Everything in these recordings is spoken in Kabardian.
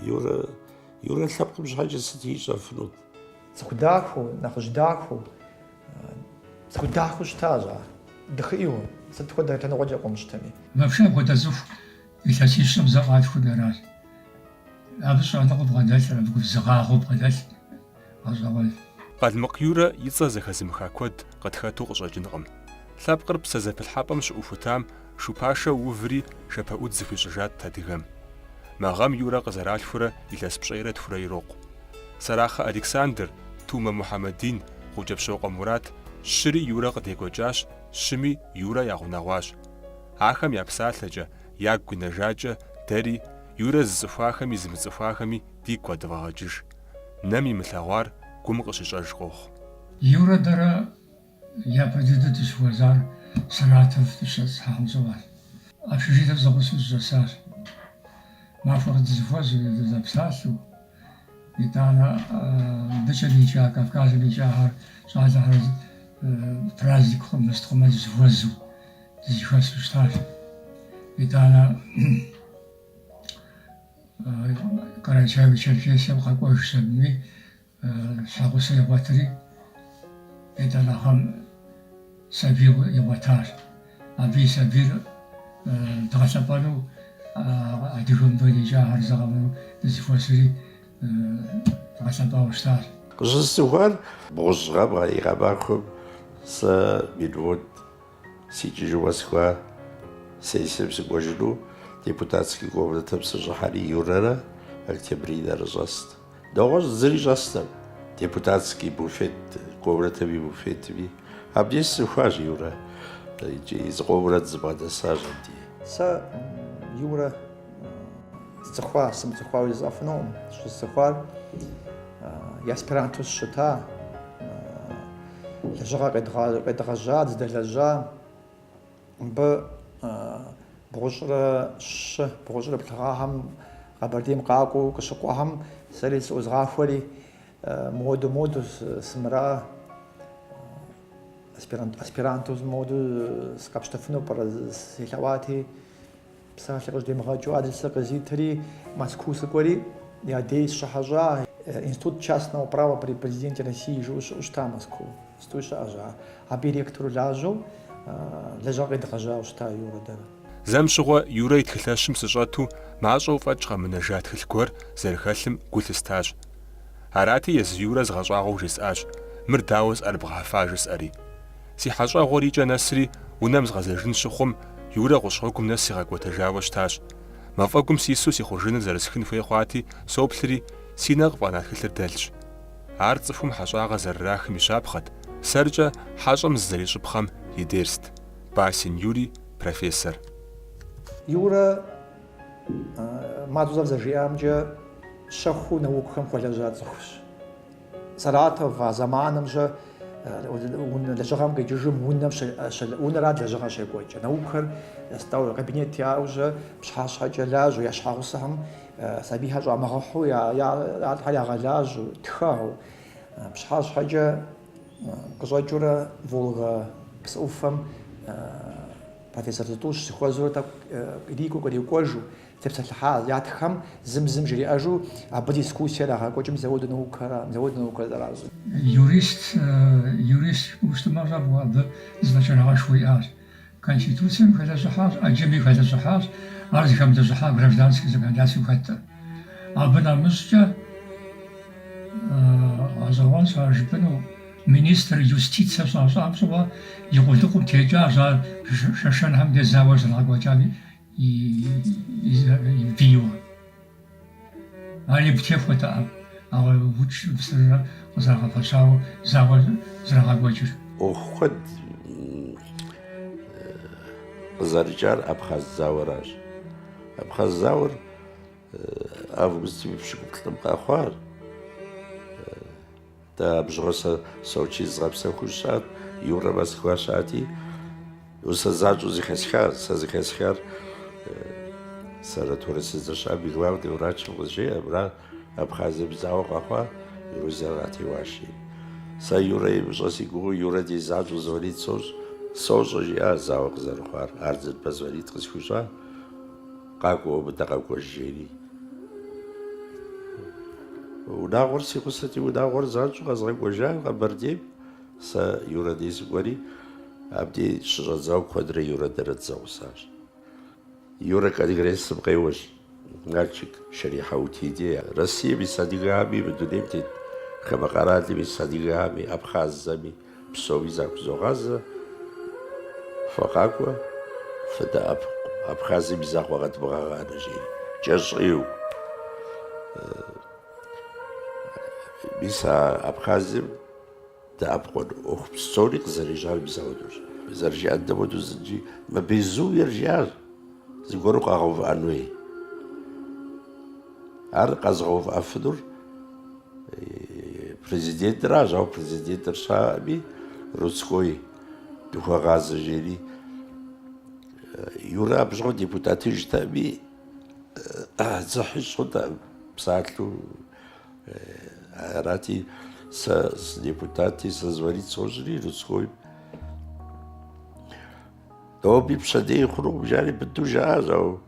Юрэ лъэпкъым щхьэкӏэ сыт ищӏэфынут? Цӏыху дахэу, цӏыху дахэу щытащ ар. Дыхъыӏэу, сыт хуэдэ лъэныкъуэкӏэ къыумыщтэми. Вообще апхуэдэ цӏыху илъэсищӏэм зэ къатхыу дэращ. Абы щӏэныгъэу бгъэдэлъ, зыгъагъэу бгъэдэлъ, гъэщӏэгъуэл. Къалмыкъ Юрэ и цӏэ зэхэзымыха куэд къытхэту къыщӏэкӏынкъым. Лъэпкъыр псэ зэпылъхьэпӏэм щыӏухутам шупашэ уври шапэӏуд зыхуищӏыжат адыгэм. Мы гъэм Юрэ къызэралъхурэ илъэс пщӏейрэ тхурэ ирокъу. Сарахъэ Александр, Тумэ Мухьэмэдин, Къукӏэпщокъуэ Мурат щыри Юрэ къыдекӏуэкӏащ, щыми Юрэ ягъунэгъуащ. Ахэм я псалъэкӏэ, ягу гуинэжакӏэ дэри Юрэ зыцӏыхуахэми зымыцӏыхуахэми дигу къэдывгъэгъэкӏыж. Нэм имылъэгъуар гум къыщищӏэж къохъу. Юрэ дэрэ япэ дыдэ дыщыхуэзар Саратов дыщыцхьэхьэм щӏыуащ. Общежитием зэгъусэу зыщӏэсащ. Махуэ къыдызыхуэзу, дызэпсалъэу. ИтӀанэ мыбыкӀэм икӀа, Кавказым икӀахэр, щӀалэхэр праздник хъумэ, мыстхъумэ зыхуэзу, зыхэсу щытащ. ИтӀанэ Карачаево-Черкесием къэкӀуэж сабыми, щхьэгъусэ игъуэтри, ИтӀанэхэм сабий игъуэтащ. Абы и сабийр дгъэлъэпӀэну адыгэбэ икӀахэр зэгъэмэну зыхуэсри дгъэлъэпӀауэ щытащ. Къыщыстыхуар бгъущӏ и гъэмахуэм сэ минут сикӏыжыуэ схуа сессием сыкӏуэжыну депутатский комнатэм сыщӏыхьэри Юрэрэ Октябринэрэ щӏэст. Нэгъуэщӏ зыри щӏэстым. Депутатский буфет, комнатэм и буфетми. Абдеж сыхуащ Юрэ. Иджы зыкъомрэ зыбгъэдэсащ абди. Сэ Юрэ сымыцӏыхуауэ зэзӏэфынукъым. Щызыцӏыхуар аспиранту сыщыта, лэжьыгъэ къедгъэжьа, зыдэлэжьа, мыбы бгъущӏрэ плъыгъэхэм Къэбэрдейм къакӏуэу къыщыкӏуэхэм сэри сыӏузгъахуэри моду сымыра аспиранту моду скъэпщтэфыну пӏэрэ селъэӏуати, псалъэ къыждемыгъэкӏыу адресыр къызитэри Москву сыкӏуэри я дей сщыхьэщӏа. Институт частного права при президенте России жыӏэу щыӏэу Москву. Институт щыӏэщ. Абы и ректору лажьэу лэжьыгъэ къедгъэжьауэ щыта Юрэ дэрэ. Зэм щыгъуэ Юрэ и тхылъэщым сыщӏэту мащӏэу фӏэкӏ къэмынэжа тхылъ гуэр зэрыхэлъым гу лъыстащ. Арати езы Юрэ згъэщӏагъуэу жесӏащ, мыр дауэ сӏэрыбгъэхьэфа жысӏэри. Си хьэщӏэгъуэр икӏэ нэсри унэм згъэзэжын щыхъум, Юрэ къущхъуэгум нэс игъэкӏуэтэжауэ щытащ. Мафӏэгум сису си хъужыныр зэрысхын хуей хъуати, соплъри си нэ къыфӏэна тхылъыр дэлъщ. Ар цӏыхум хьэщӏагъэ зэрырахым и щапхъэт, сэркӏэ хьэщӏэм зызэрищӏыпхъэм и дерст. Басин Юрий, профессор. Юрэ мазу зэвзэжиӏамкӏэ щэхуу наукхэм хуэлэжьа цӏыхущ. Саратов а зэманымкӏэ лэжьыгъэм къикӏыжым унэрат лэжьыгъэ щекӏуэкӏэ. Наукэр кабинет яӏэужьэ пщыхьэщхьэкӏэ лажьэу, я щхьэгъусэхэм сабийхэр щӏамыгъэхьу, ятхьэр ягъэлажьэу, тхэгъу. Пщыхьэщхьэкӏэ къыщӏэкӏыурэ Волгэ псыӏуфэм профессор Зытӏущ зыхуэзурэ тӏэкӏу ирикӏуэу кърикӏуэжу, тепсэлъыхьа ятхэм зым жриӏэжу, абы дискуссие ягъэкӏуэкӏым мызэуэду наукэр зэращӏыр. Юрист ущтымэ щӏэбгъу абы зэфӏэкӏыныгъэшхуэ иӏащ. Конституцием хэлэжьыхьащ, ӏэджэми хэлэжьыхьащ, ар зыхэмылэжьыхьа гражданский законодательству хэтӏэ. Абы нэмыщӏкӏэ гъэщӏэгъуэн щыжыпӏэну министр юстициэ щӏащӏам щӏыуэ и къулыкъум текӏащ, ар шэшэнхэм дезауэ зэрагъэкӏуэкӏам и вийуэ. Ар игу техуэтэӏым, ауэ псыр къызэрагъэфэщауэ зауэ зэрагъэкӏуэкӏыр. Ӏуэху куэд къызэрыкӏар Абхъаз зауэращ. Абхъаз зауэр августым и пщыкӏуплӏым къэхъуар. Дэ абжьыгъуэ Сочи згъэпсэхуу щыӏат, Юрэ Москва щыӏати, усэ занщӏэу зыхесхар, сэ зыхесхар сэры турыстызэща Билбао Врачым къызжеӏэ, мыра Абхъазым зауэ къэхъуа, Грузием къатеуащи. Сэ Юрэ имыщӏэ си гугъу Юрэ ди занщӏэу позвонит сощӏэ жиӏа зауэ къызэрыхъуар. Ар зыт позвонит къысхуищӏа, къакӏуэ мыдэ къэкӏуэж жери. وناغور سيقصتي وناغور زانشو غزغي وجاه غبرديب سا يورا دي زغوري عبدي شرزاو كودري يورا درت زوساش يورا كاديغريس بقيوش نالشك شريحة وتيدي روسيا بصديقامي بدونيمتي كما قراتي بصديقامي أبخازامي بسوي زاك زوغاز فقاكوا فدا أبخازي بزاق وقت بغاغانا جيري جزعيو بيسا أبخازم دا أبقون أخ بسوريق زريجال بزاودوش زرجي عندمودو زنجي ما بيزو يرجال زيقولو قاغوف أنوي عرق أزغوف أفدور بريزيدنت راجعو بريزيدنت شعبي روسكوي دوخا غاز جيري يورا بجغو ديبوتاتي جتابي زحيش خدا بساعتلو راتي с депутати съзвали сложили русской доби пшади хруб жали бду жазо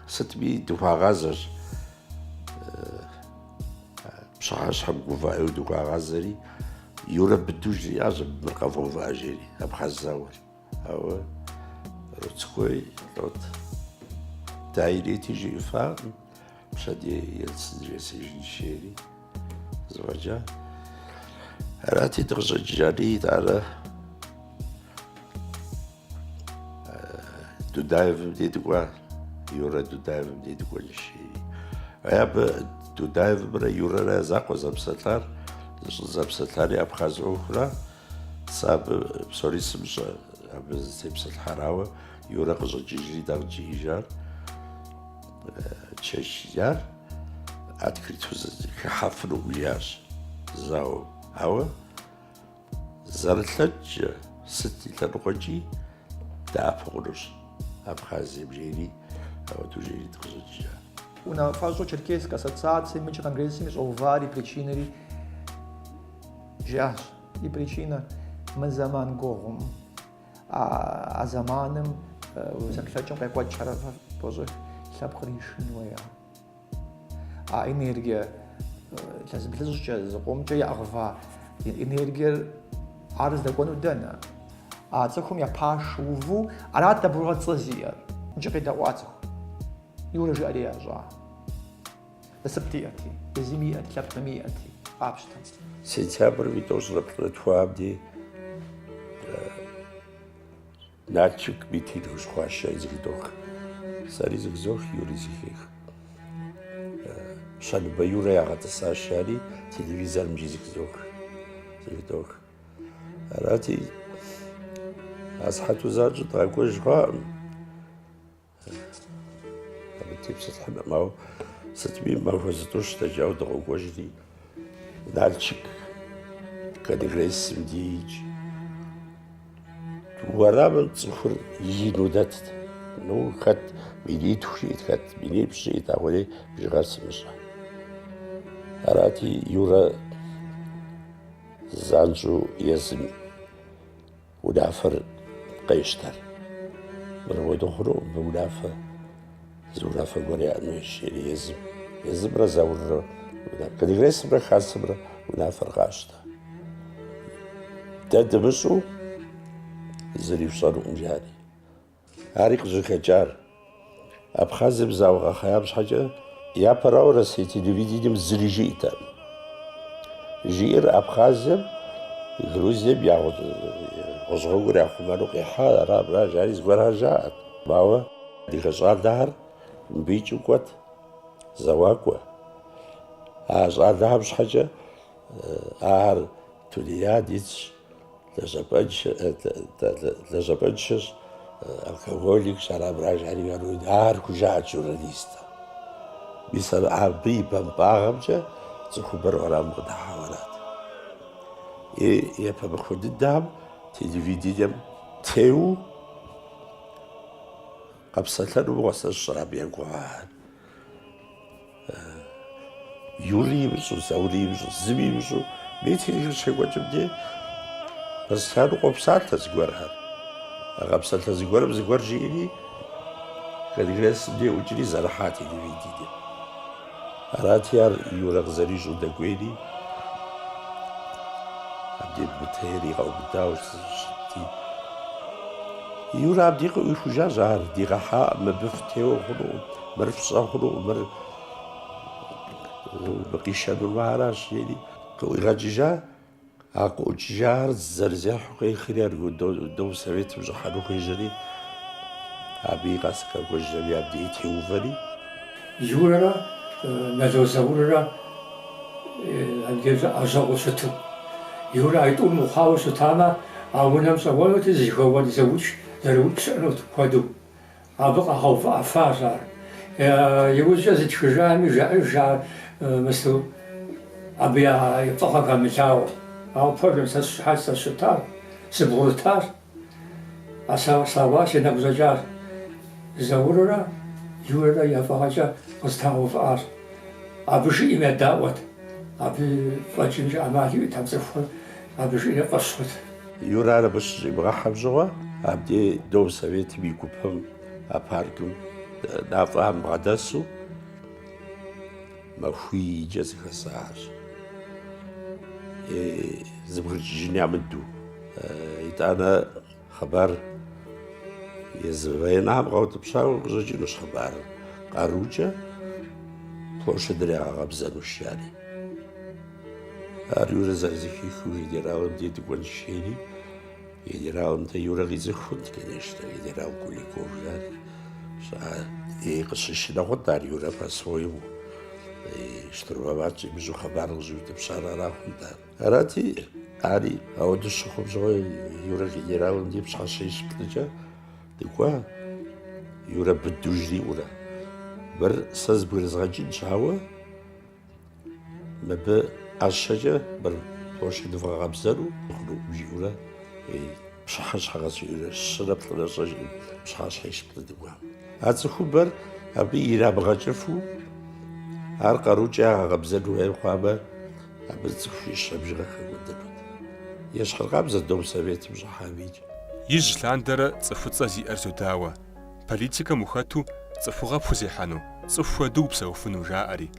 ستبي دوها غازر بشاش حب قفاء ودوها غازري يورا بدو جري عجب مرقفو فاجري أبخزاور أو رتسكوي روت دايري تيجي إفاق بشادي يلسدري سيجن شيري زواجا راتي تغزى جاري على دودايف بديتوا يورا دودايف بديتوا الشيء عيب دودايف برا يورا رزاق وزبستار زبستاري أبخاز أخرى صاب بسوري سمش أب زبست الحراوة يورا قزة جيجري دار جيجار تشجار أتكريتوز كحفلو بياش زاو هوا زرتلج ستي تنقجي دافغلوش أبخازي بجيري أو تجيري تخزجي Una fazo cerchesca associazione invece congressimi sono vari причины جاش دي причина من زمان قوم زمانم وزكتاجم قيقوات شرفة بوزه سابقريشن ويا энергия لازم تلزج قوم جاي أغفى энергия عارض دقونو دنا أعطيكم يا باشوفو أراد تبرغت صزير نجي دواتو يورجع عليها جا بسبتياتي بزمياتي لابتمياتي عابشتن سنتابر بيتوز ربطواب دي ناتشك بيتينوش خواشا يزغدوخ ساري زغزوخ يوري زغيخ شان بيورا يغات الساشاري تلفزيون مجي زغدوخ راتي أصحاتو زاجو تغاكو جغام تبسط حبا ماو ستبين ما فزتوش تجاو دغوك وجدي نالشك كان يغريس مديج ورابن تصفر يجينو داتت نو خد بينيت وشيت خد بيني بشيت أولي بجغار سمشا أراتي يورا زانجو يزم ودافر قيشتر مرو دخلو بودافر زورا فقولي أنو الشيء يزم رزاور كان يغريس برا خاص برا ودافر غاشتا تدبسو زريف صاروا مجاني عارق زكاجار أبخاز بزاوغا خيابش حاجة يا براو رسيتي دوفيديدم زريجيتا جير أبخازم غروزي بياخد غزغور ياخد مالو قيحا راب راجاري زغورها جاءت باوا دي غزغار دهر مبيجو قوات زواقوا غزغار دهر بش حاجة أهر تولياديتش لجبنشش الكهوليك شراب راجعي قالوا دار كجاعد جورناليستا بيسال عبي بمباغمجة تخبر ولا مدحاولات يبقى بخد الدعم تلفزيون تيو قبصة وغسل الشراب يقوان يوري بشو سوري بشو زمي بشو بيتي لي شيء وجبدي بس هادو قبصات تزغور هاد قبصات تزغور بزغور جيني كان يجلس دي وجري زرحاتي دي فيدي أراتي يورا غزالي جودة قويلي عبدي بتهيري غو بداوش شتي يورا عبدي قوي فجاجار دي غحاء مبفتيو خلو مرفصا خلو مر بقيشان المهراش يعني قوي غاجيجا أقول جار زرزاح قوي خيار دو سويت وجحانو خيجري أبي قاسك وجري عبدي تيوفري يورا نادو زورا عندي أجاو شتو يورا يتقول مخاو شتاما أولهم سوالو تزيخو ودي زوج زروج أنو تقادو أبقى خوف أفازار يوجد تشجعني جاء مثل أبي يطلق مثال أو فرد حتى الشتاء سبغوتار أسا سواش نبزجار زورا يورا يفاجأ قصته فار أبي شيء ما دعوت أبي فاجنج أمالي تمسفون أبي شيء قصت يورا أنا بس يبغى حفظوا أبدي دو سويت بيكوبهم أباركم نافهم غداسو ما خوي جزء خسار زبر جنيا مدو أنا خبر يزوين عم غوت بشاو رجينوش خبر قاروجة فوش دريا غبزان وشيالي يورا زازيكي خوي يديراو بديت قول شيني يديراو انت يورا غيزي خونت كنيشتا يديراو كولي كوفلاني قصش نغدار يورا فاسويو اشتروا باتش بجو خبر غزوت بشارة راهم دار راتي عادي أود الشخوب زوي يورا يديراو ندي بشحال شيش بتجا ديكوا يورا بدوجدي ورا بر ساز بغرزغاجي نشاوا ما ب عشجة بر توش دفع غابزارو خلو بيورا بشحال حاجة يورا الشرب ولا صاج بشحال شيش بتدوا هاد خبر أبي يرا بغاجفو هر قروجة غابزارو هاي خوابة أبز خفيش أبجغا خودبت يشحال غابزة دوم سبيت بجا حبيج يج لاندر صفوت زي أرزو داوا بوليتيكا مخاتو صفوغا بوزيحانو صفو دو بسوفنو جاءري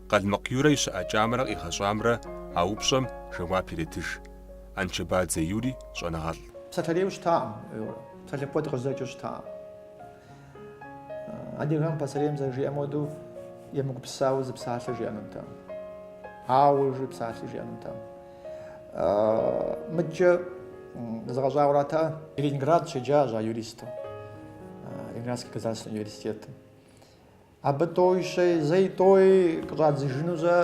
قال مقيورا يشاء جامرا إغا جامرا أو بشم جواب يريتش أنشباد زي يوري شونغال بساتريو شتام بساتريو بود غزاجو شتام عندي غام بساتريم زي جي أمودو يمك بساوز بساتر جي أمتام عاوج بساتر جي أمتام مجا زغажаврата Ленинград шеджажа юристу Ленинградский государственный университет. Абы тойше зей той крадзижнуза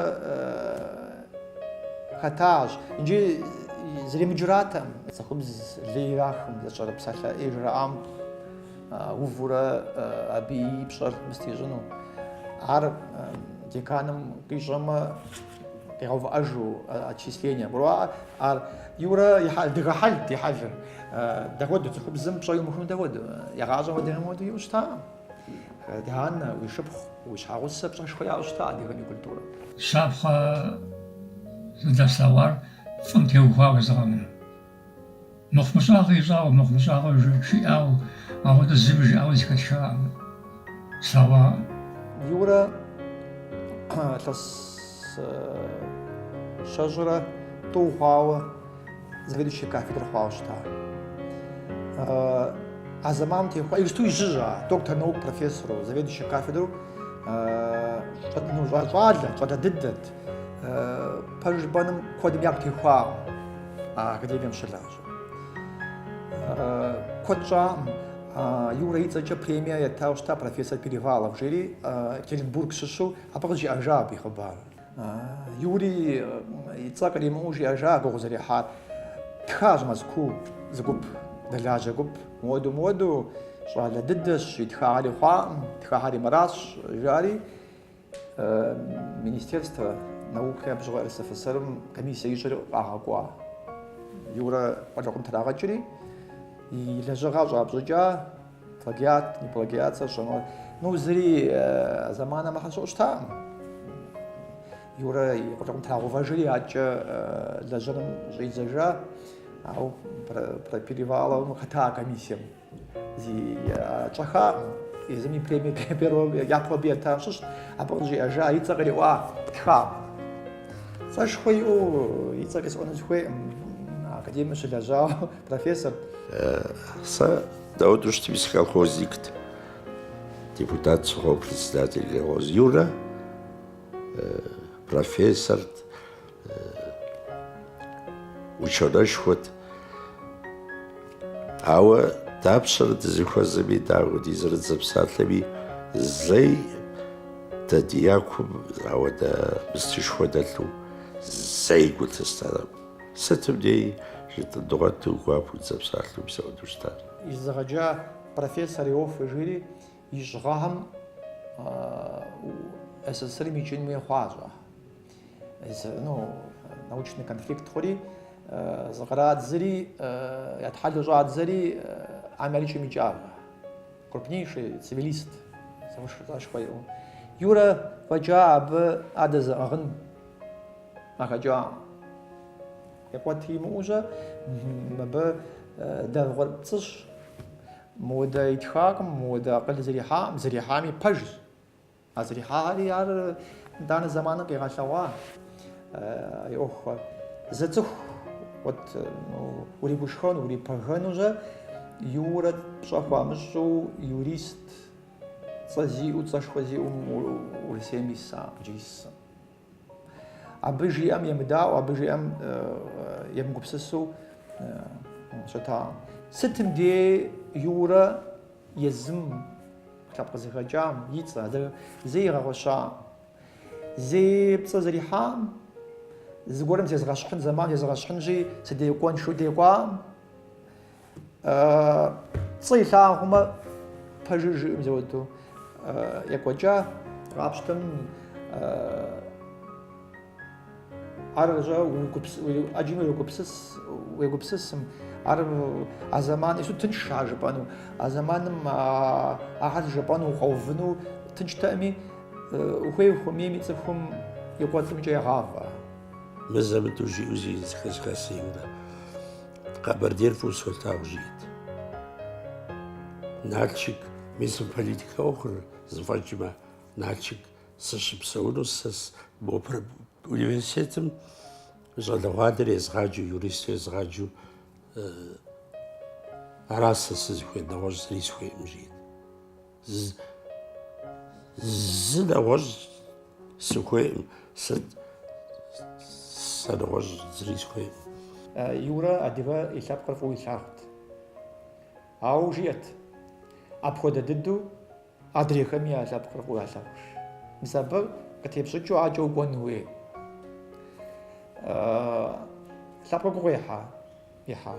хатаж. Инжи зремиджратам захубз лирахм зачара псаха ижраам увура аби пшар мстижну. Ар деканом кижама يعوف أجو أتشيسلينيا بروا يورا يحل دغحل يحجر دغود تخب زم بشيء مهم دغود يغازو ودهم ودي يوشتا دهان ويشبخ ويشحاوس بشيء شوية يوشتا دهان الكولتورا شافخ دستوار فهمت يوفا زغمنا مخمساغي زاو مخمساغي شيء أو الزمج أو زكشا سوا يورا شجرة طوحاوة заведующий кафедры Хуаушта. А за мамти Хуа, или что и жижа, доктор наук профессору, заведующий кафедру, что-то дидет, пожбаном кодом якти Хуа, академиям шелажа. Коджа Юра Ицача премия я таушта профессор Перевалов жили, Екатеринбург шишу, а погоди ажаби хабар. يوري يتلاقى لي موجي أجاق وغزريحات تخاج مزكو زقب دلاجة قب مودو شغالة ددش يتخاعلي خام يتخاعلي مراش جاري Министерство науки بجغة СФСР комиссия يجري أعقوا يورا ولكم تلاقى и лежага жабжа плагиат не плагиат совершенно ну зри замана махашошта يورا يقولون تعوفاجري أجا لجنم جيزجا أو بريبيريفالا ومختار كميسيم زي تشخا езыми премие япо биетам щыщ, абы къыжиӀэжа и цӀэ къриӀуа птхам. ЦӀэшхуэ иӀэу и цӀэ къисӀуэну сыхуейкъым, академием щылэжьауэ профессор. Сэ даудыущ из колхозникт, депутат сухого председатель колхоз. Юра профессор, ученышхуэт. Ауэ дапщэрэ дызыхуэзэми дауэ ди зэрыдзэпсалъэми зэи дэдиякум ауэдэ мыстышхуэ дэлъу зэи гу тыстэнэм. Сытым дей жытӏыдыгъуэту гуапэу дзэпсалъэу псэуну щытар. Изэгъэджа профессор Иоффе жири и щӀыгъэхэм СССРым икӀын хуей хъуащ. Научный конфликт хъури, зыкърадзэри, ятхьэлу щӀадзэри Америкэм икӀащ. Крупнейший цивилист. Юрэ фӀэкӀа абы адэ зэӀыгъын нэхэкӀа. Екъуэт имыӀущӀэ мыбы дэгъуэр пцӀыщ, мыуэдэ итхакъым, мыуэдэ акъыл зэрихьами пэжщ. А зэрихьари ар итӀанэ зэманым къигъэлъэгъуа. Йохуэ зэцӀыху уригушхуэну, урипэжэнущӀэ Юрэ пщӀэ хуамыщӀу юрист цӀэ зиӀэу, цӀэшхуэ зиӀэу Урысейм исам, исым. Абы жиӀэм емыдауэ, абы жиӀэм емыгупсысу щытакъым. Сытым де Юрэ езым лъэпкъ зыхэкӀам и цӀэ зэи игъэгъуэщакъым. Зэи пцӀэ зэрихьам, зыгуэрым зезгъэщхьын, зэман зезгъэщхьынщи, сыдекӀуэншэу декӀуам, пцӀы илъагъу хъумэ пэжыр жиӀэм зэуэдэу екӀуэкӀа, къапщтэм ар Ӏэджэми уегупсысым, ар а зэман ищу тынш ар жыпӀэну, а зэманым ахьэр жыпӀэну укъэувыну тынштэми, ухуей ухуэмейми цӀыхум и къуэлӀымкӀэ егъавэ. Мызэмыдэу жиӀэу зи зыхэсхасэ Юрэ. Къэбэрдейр фӀыуэ солъагъу жиӀэт. Налшык мисым политикэ Ӏуэхур зыфӀэкӀмэ, Налшык сыщыпсэуну университетым щӀалэгъуалэр езгъаджэу, юристу езгъаджэу аращ сэ сызыхуей нэгъуэщӀ зыри сыхуейкъым жиӀэт. Зы нэгъуэщӀ сыхуейкъым, сэ нэгъуэщӀ зыри сыхуейкъым. Юрэ адыгэ и лъэпкъыр фӀыуэ илъагъут. Ауэ жиӀэт, апхуэдэ дыдэу адрейхэми я лъэпкъыр фӀыуэ ялъагъущ. Мис абы къытепщӀыкӀыу акӀэ укӀуэн хуей. Лъэпкъыр гугъу ихьа.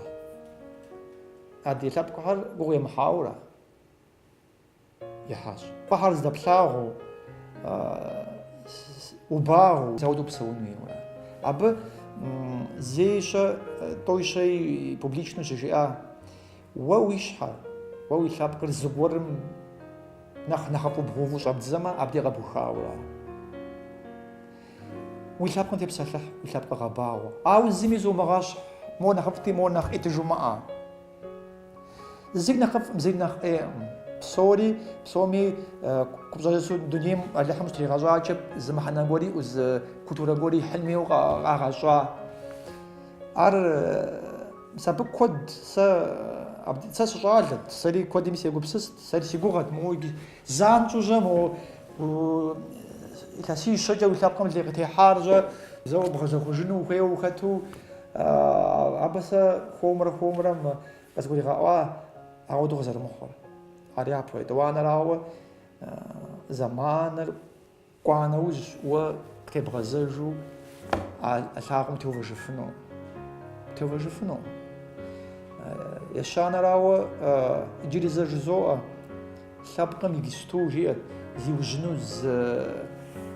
Адрей лъэпкъхэр гугъу емыхьауэурэ ихьащ. Пӏыхьэр здэплъагъуу, убагъуу, зэуэдэу псэун хуейуэ. Абы зейщэ, тӀощэ публичну щыжиӀа, уэ уи щхьэр, уэ уи лъэпкъыр зыгуэрым нэхъыфӀу бгъууфӀу щӀэбдзэмэ, абдей къэбухауэ. Уи лъэпкъым тепсэлъыхь, уи лъэпкъыр гъэбауэ. Ауэ зыми зумыгъэщхь, мо нэхъыфӀти, мо нэхъ Ӏитыжу мыӀэ. Зыри нэхъыфӀым, зыри нэхъ Ӏейкъым. Псоми купщӀэжэсу дунейм Алыхьым щытригъэщӀакӀэ зы мыхьэнэ гуэри, зы культурэ гуэри хьылмейуэ къагъэщӀа. Ар сабы куэд сэ сыщӀалэт, сэри куэдым сегупсыст, сэри си гугъэт, занщӀэжьэ, илъэсищ щэкӀэ уи лъэпкъым лей къытехьарщӀэ, зэуэ бгъэзэхъужыну ухуейуэ ухэту, абы сэ хуэмурэ къызгуригъэӀуа ауэду къызэрымыхъур. Ар япэ етӀуанэрауэ зэманыр кӀуа нэужь уэ птебгъэзэжу а лъагъуэм теувэжыфыну. Ещанэрауэ иджыри зэ жызоӀэ, лъэпкъым игисту жиӀэт, зиужьыну зы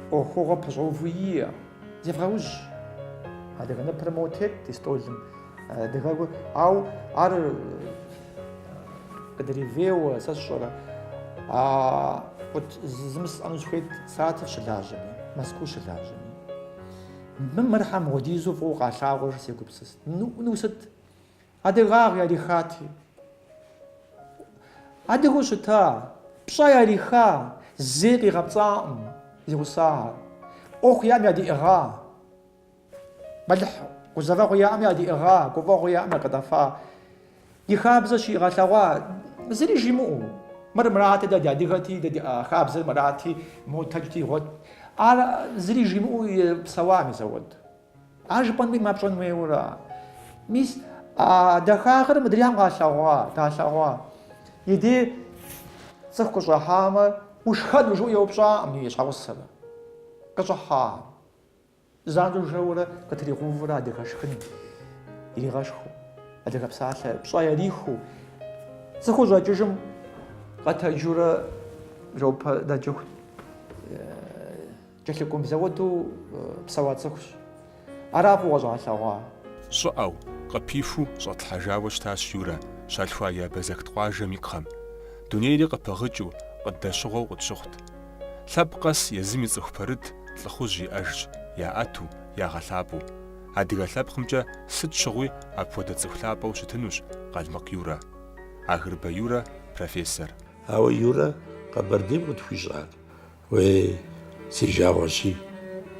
Ӏуэхугъуэ пэщӀэуву иӀэ, зевгъэужь. Адыгэ ныпыр моуэ тет ди стӀолым. Ауэ ар къыдревейуэ, сэ сщӀэрэ, зымысӀэну сыхуейт Саратов щылажьэми, Москву щылажьэми. Мырхьэм мыгъуэдизу фӀыуэ къалъагъуэр сегупсыст. Ну сыт? Адыгагъ ярихати. Адыгэу щыта, пщӏэ яриха, зэи къигъэпцӏаӏым зиусагъэр. ӏуэху иӏэм ядиӏыгъа, мэлыхь гузэвэгъуэ яӏэм ядиӏыгъа, гуфӏэгъуэ яӏэм якъыдэфа. И хабзэр щиӏыгъэлъэгъуа зыри жимыӏэу. Мыр мырати дэ ди адыгэти, дэ ди хабзэр мырати, мотэлъти гъуэт. Ар зыри жимыӏэу псэуам и зэуэд. Ар жыпӏэн хуей мапщӏэн хуейуэра. Мис дахагъэр мыдрям далъэгъуа. Иди цӏыху къыщӏыхьамэ, ушхэт ужыӏэу еупщӏаӏым и щхьэгъусэр. Къыщӏыхьа. Занщӏэу жэурэ къытригъэувурэ адыгэ шхын иригъэшхыу, адыгэ псалъэ пщӏэ ярихыу. Цӏыхуу щӏэкӏыжым къэтэджурэ жэупэ дэджыху кӏэлъыкӏум зэуэдэу псэуа цӏыхущ. Ара фӏыуэ къыщӏалъэгъуа. щӏыӏэу къыпифу щӏэтлъхьэжауэ щытащ Юрэ щалъхуа и абазэкт къуажэм и кхъэм. Дунейри къыпыгъыкӏыу, къыдэщыгъуэу къытщыхъут. Лъэпкъ къэс езым и цӏыху пэрыт лӏыхъужь иӏэжщ, яӏэту, ягъэлъапӏэу. Адыгэ лъэпкъымкӏэ сыт щыгъуи апхуэдэ цӏыху лъапӏэу щытынущ Къалмыкъ Юрэ. Ахырбэ Юрэ профессор. Ауэ Юрэ Къэбэрдейм къытхуищӏар. Уей си жагъуэщи,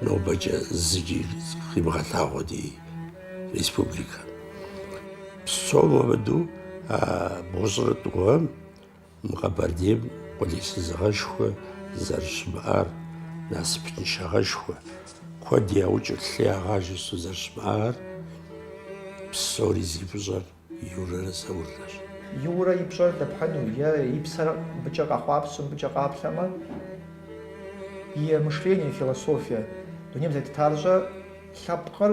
нобэкӏэ зыри къимыгъэлъагъуэ ди республикэ. Псом хуэмыдэу бгъущӏрэ тӏугъэм мы Къэбэрдейм къулейсызыгъэшхуэ зэрыщымыӏар, насыпыншагъэшхуэ, куэд яукӏ лъы ягъажьэ зэрыщымыӏар псори зи пщӏэр Юрэрэ Зэуррэщ. Юрэ и пщӏэр дэпхьэну и псэр мыбыкӏэ къэхъуапсэу, мыбыкӏэ къаплъэмэ, и мышление, философие дунейм зэтытарщӏэ лъэпкъыр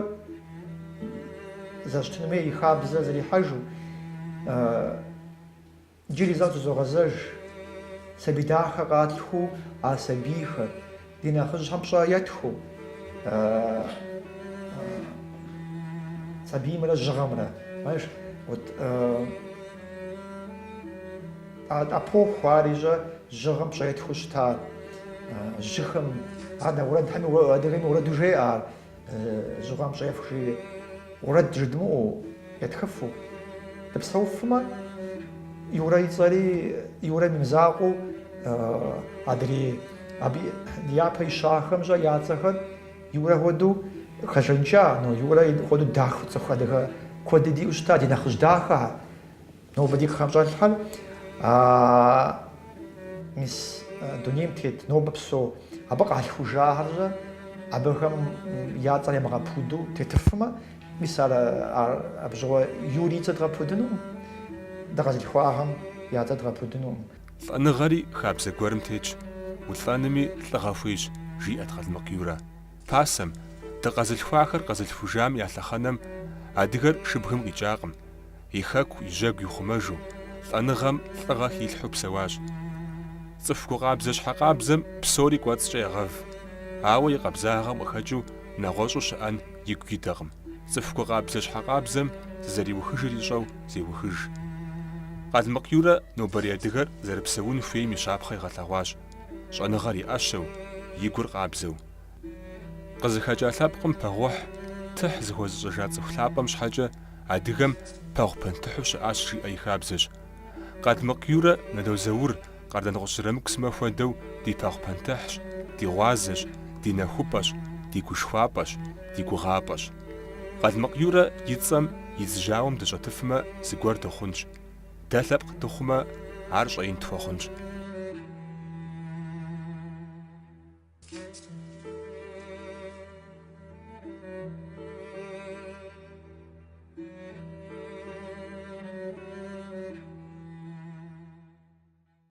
зэщтын хуей и хабзэ зэрихьэжу иджыри зэ зозогъэзэж. Сабий дахэ къатлъху а сабийхэр ди нэхъыжьхэм пщӏэ етху сабиймрэ жьыгъэмрэ. Знаешь, вот апоху арищӏэ жьыгъэм пщӏэ етху щытар. Жьыхэм ар уэрэдхэми адыгэми уэрэду жеӏэр, жьыгъэм пщӏэ ефху жери. Уэрэд жыдмыӏэу, етхыфу. Дыпсэуфмэ, Юрэ и цӏэри, Юрэ мимызакъуэу адрей япэ ищахэмкӏэ я цӏэхэр Юрэ хуэдэу хэлъэнкӏа, Юрэ хуэдэу дахэу цӏыху адыгэ куэди диӏэу щыта, ди нэхъыжь дахэ нобэ дикъхэм щӏэлъхьэр. Мис дунейм тет нобэ псо, абы къалъху жаӏэрщӏэ, абыхэм я цӏэр емыгъэпуду тетыфмэ, мис ар абжьыгъуэ Юри цӏэ дгъэпудынукъым, дыкъэзылъхуахэм я цӏэ дгъэпудынукъым. Лӏэныгъэри хабзэ гуэрым тетщ, улӏэнми лӏыгъэ хуейщ, жиӏэт Къалмыкъ Юрэ. Пасэм, дыкъэзылъхуахэр къэзылъхужам я лъэхъэнэм адыгэр шыбгым къикӏакъым. И хэку, и жьэгу ихъумэжу, лӏэныгъэм лӏыгъэ хилъхьу псэуащ. Цӏыху гукъабзэ щхьэкъабзэм псори кӏуэцӏкӏэ егъэв. Ауэ и къабзагъэм къыхэкӏыу нэгъуэщӏу щыӏэн игу идэкъым. Цӏыху гукъабзэ щхьэкъабзэм зызэриухыжыр ищӏэу зеухыж. Къалмыкъ Юрэ нобэрей адыгэр зэрыпсэун хуейм и щапхъэ игъэлъэгъуащ, щӏэныгъэр и ӏэщэу, и гур къабзэу. Къызыхэкӏа лъэпкъым пэгъухь, тыхь зыхуэзыщӏэжа цӏыху лъапӏэм щхьэкӏэ адыгэм пэгъу пэнтыхьу щыӏащ жиӏэ и хабзэщ. Къалмыкъ Юрэ Нэнозэур Къардэныгъущ-Зэрэмыкусмэ хуэдэу ди пэгъу пэнтыхьщ, ди гъуазэщ, ди нэхупӏэщ, ди гушхуапӏэщ, ди гугъапӏэщ. Къалмыкъ Юрэ и цӏэм из жьауэм дыщӏэтыфмэ, зыгуэр дыхъунщ. Дэ лъэпкъ дыхъумэ, ар щӏэин тхуэхъунщ.